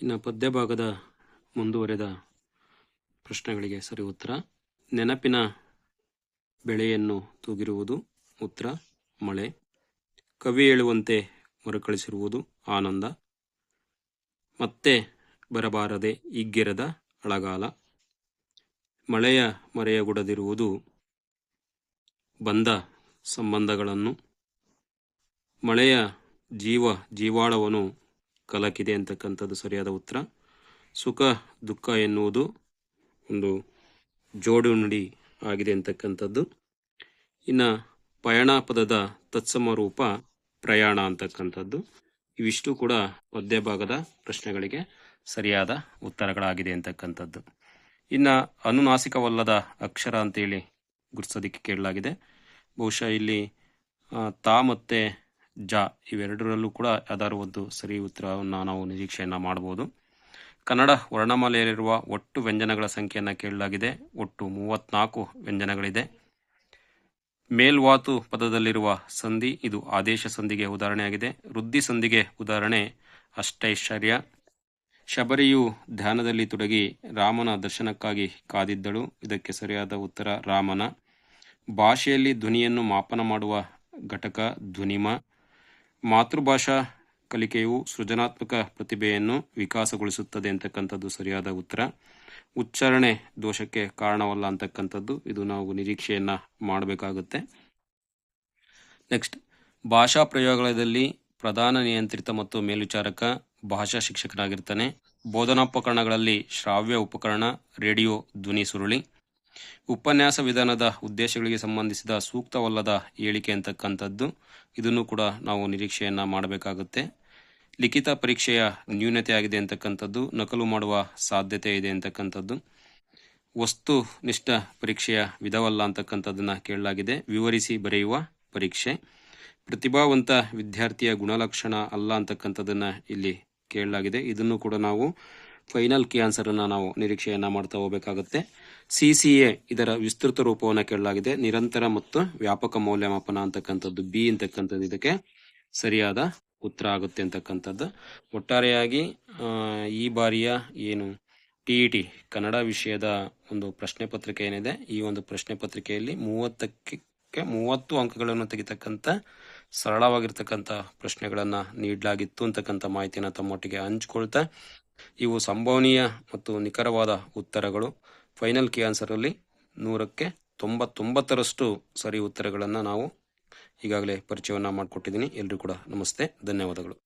ಇನ್ನು ಪದ್ಯ ಭಾಗದ ಮುಂದುವರೆದ ಪ್ರಶ್ನೆಗಳಿಗೆ ಸರಿ ಉತ್ತರ. ನೆನಪಿನ ಬೆಳೆಯನ್ನು ತೂಗಿರುವುದು ಉತ್ತರ ಮಳೆ. ಕವಿ ಹೇಳುವಂತೆ ಮರುಕಳಿಸಿರುವುದು ಆನಂದ. ಮತ್ತೆ ಬರಬಾರದೆ ಹಿಗ್ಗೆರದ ಅಳಗಾಲ. ಮಳೆಯ ಮರೆಯಗೊಡದಿರುವುದು ಬಂದ ಸಂಬಂಧಗಳನ್ನು. ಮಳೆಯ ಜೀವಾಳವನ್ನು ಕಲಕಿದೆ ಅಂತಕ್ಕಂಥದ್ದು ಸರಿಯಾದ ಉತ್ತರ. ಸುಖ ದುಃಖ ಎನ್ನುವುದು ಒಂದು ಜೋಡು ನುಡಿ ಆಗಿದೆ ಅಂತಕ್ಕಂಥದ್ದು. ಇನ್ನು ಪಯಣ ಪದದ ತತ್ಸಮ ರೂಪ ಪ್ರಯಾಣ ಅಂತಕ್ಕಂಥದ್ದು. ಇವಿಷ್ಟು ಕೂಡ ಪದ್ಯ ಭಾಗದ ಪ್ರಶ್ನೆಗಳಿಗೆ ಸರಿಯಾದ ಉತ್ತರಗಳಾಗಿದೆ ಅಂತಕ್ಕಂಥದ್ದು. ಇನ್ನು ಅನುನಾಸಿಕವಲ್ಲದ ಅಕ್ಷರ ಅಂತೇಳಿ ಗುರುತಿಸೋದಕ್ಕೆ ಕೇಳಲಾಗಿದೆ. ಬಹುಶಃ ಇಲ್ಲಿ ತಾ ಮತ್ತು ಜ ಇವೆರಡರಲ್ಲೂ ಕೂಡ ಯಾವ್ದಾದ್ರು ಒಂದು ಸರಿ ಉತ್ತರವನ್ನು ನಾವು ನಿರೀಕ್ಷೆಯನ್ನು ಮಾಡ್ಬೋದು. ಕನ್ನಡ ವರ್ಣಮಾಲೆಯಲ್ಲಿರುವ ಒಟ್ಟು ವ್ಯಂಜನಗಳ ಸಂಖ್ಯೆಯನ್ನು ಕೇಳಲಾಗಿದೆ. ಒಟ್ಟು 34 ವ್ಯಂಜನಗಳಿದೆ. ಮೇಲ್ವಾತು ಪದದಲ್ಲಿರುವ ಸಂಧಿ ಇದು ಆದೇಶ ಸಂಧಿಗೆ ಉದಾಹರಣೆಯಾಗಿದೆ. ವೃದ್ಧಿ ಸಂಧಿಗೆ ಉದಾಹರಣೆ ಅಷ್ಟೈಶ್ವರ್ಯ. ಶಬರಿಯು ಧ್ಯಾನದಲ್ಲಿ ತೊಡಗಿ ರಾಮನ ದರ್ಶನಕ್ಕಾಗಿ ಕಾದಿದ್ದಳು. ಇದಕ್ಕೆ ಸರಿಯಾದ ಉತ್ತರ ರಾಮನ. ಭಾಷೆಯಲ್ಲಿ ಧ್ವನಿಯನ್ನು ಮಾಪನ ಮಾಡುವ ಘಟಕ ಧ್ವನಿಮ. ಮಾತೃಭಾಷಾ ಕಲಿಕೆಯು ಸೃಜನಾತ್ಮಕ ಪ್ರತಿಭೆಯನ್ನು ವಿಕಾಸಗೊಳಿಸುತ್ತದೆ ಅಂತಕ್ಕಂಥದ್ದು ಸರಿಯಾದ ಉತ್ತರ. ಉಚ್ಚಾರಣೆ ದೋಷಕ್ಕೆ ಕಾರಣವಲ್ಲ ಅಂತಕ್ಕಂಥದ್ದು. ಇದು ನಾವು ನಿರೀಕ್ಷೆಯನ್ನು ಮಾಡಬೇಕಾಗುತ್ತೆ. ನೆಕ್ಸ್ಟ್, ಭಾಷಾ ಪ್ರಯೋಗಾಲಯದಲ್ಲಿ ಪ್ರಧಾನ ನಿಯಂತ್ರಿತ ಮತ್ತು ಮೇಲ್ವಿಚಾರಕ ಭಾಷಾ ಶಿಕ್ಷಕನಾಗಿರ್ತಾನೆ. ಬೋಧನೋಪಕರಣಗಳಲ್ಲಿ ಶ್ರಾವ್ಯ ಉಪಕರಣ ರೇಡಿಯೋ ಧ್ವನಿ ಸುರುಳಿ. ಉಪನ್ಯಾಸ ವಿಧಾನದ ಉದ್ದೇಶಗಳಿಗೆ ಸಂಬಂಧಿಸಿದ ಸೂಕ್ತವಲ್ಲದ ಹೇಳಿಕೆ ಅಂತಕ್ಕಂಥದ್ದು. ಇದನ್ನು ಕೂಡ ನಾವು ನಿರೀಕ್ಷೆಯನ್ನು ಮಾಡಬೇಕಾಗುತ್ತೆ. ಲಿಖಿತ ಪರೀಕ್ಷೆಯ ನ್ಯೂನತೆ ಆಗಿದೆ ಅಂತಕ್ಕಂಥದ್ದು. ನಕಲು ಮಾಡುವ ಸಾಧ್ಯತೆ ಇದೆ ಅಂತಕ್ಕಂಥದ್ದು. ವಸ್ತುನಿಷ್ಠ ಪರೀಕ್ಷೆಯ ವಿಧವಲ್ಲ ಅಂತಕ್ಕಂಥದ್ದನ್ನು ಕೇಳಲಾಗಿದೆ. ವಿವರಿಸಿ ಬರೆಯುವ ಪರೀಕ್ಷೆ. ಪ್ರತಿಭಾವಂತ ವಿದ್ಯಾರ್ಥಿಯ ಗುಣಲಕ್ಷಣ ಅಲ್ಲ ಅಂತಕ್ಕಂಥದ್ದನ್ನು ಇಲ್ಲಿ ಕೇಳಲಾಗಿದೆ. ಇದನ್ನು ಕೂಡ ನಾವು ಫೈನಲ್ ಕೀ ಆನ್ಸರನ್ನು ನಾವು ನಿರೀಕ್ಷೆಯನ್ನು ಮಾಡ್ತಾ ಹೋಗಬೇಕಾಗುತ್ತೆ. CCA ಇದರ ವಿಸ್ತೃತ ರೂಪವನ್ನು ಕೇಳಲಾಗಿದೆ. ನಿರಂತರ ಮತ್ತು ವ್ಯಾಪಕ ಮೌಲ್ಯಮಾಪನ ಅಂತಕ್ಕಂಥದ್ದು ಬಿ ಅಂತಕ್ಕಂಥದ್ದು ಇದಕ್ಕೆ ಸರಿಯಾದ ಉತ್ತರ ಆಗುತ್ತೆ ಅಂತಕ್ಕಂಥದ್ದು. ಒಟ್ಟಾರೆಯಾಗಿ ಈ ಬಾರಿಯ ಏನು TET ಕನ್ನಡ ವಿಷಯದ ಒಂದು ಪ್ರಶ್ನೆ ಪತ್ರಿಕೆ ಏನಿದೆ, ಈ ಒಂದು ಪ್ರಶ್ನೆ ಪತ್ರಿಕೆಯಲ್ಲಿ 30 ಅಂಕಗಳನ್ನು ತೆಗಿತಕ್ಕಂಥ ಸರಳವಾಗಿರ್ತಕ್ಕಂಥ ಪ್ರಶ್ನೆಗಳನ್ನು ನೀಡಲಾಗಿತ್ತು ಅಂತಕ್ಕಂಥ ಮಾಹಿತಿಯನ್ನು ತಮ್ಮೊಟ್ಟಿಗೆ ಹಂಚ್ಕೊಳ್ತಾ, ಇವು ಸಂಭವನೀಯ ಮತ್ತು ನಿಖರವಾದ ಉತ್ತರಗಳು. ಫೈನಲ್ ಕೀ ಆನ್ಸರಲ್ಲಿ 100ಕ್ಕೆ 99ರಷ್ಟು ಸರಿ ಉತ್ತರಗಳನ್ನು ನಾವು ಈಗಾಗಲೇ ಪರಿಚಯವನ್ನು ಮಾಡಿಕೊಟ್ಟಿದ್ದೀನಿ. ಎಲ್ಲರೂ ಕೂಡ ನಮಸ್ತೆ, ಧನ್ಯವಾದಗಳು.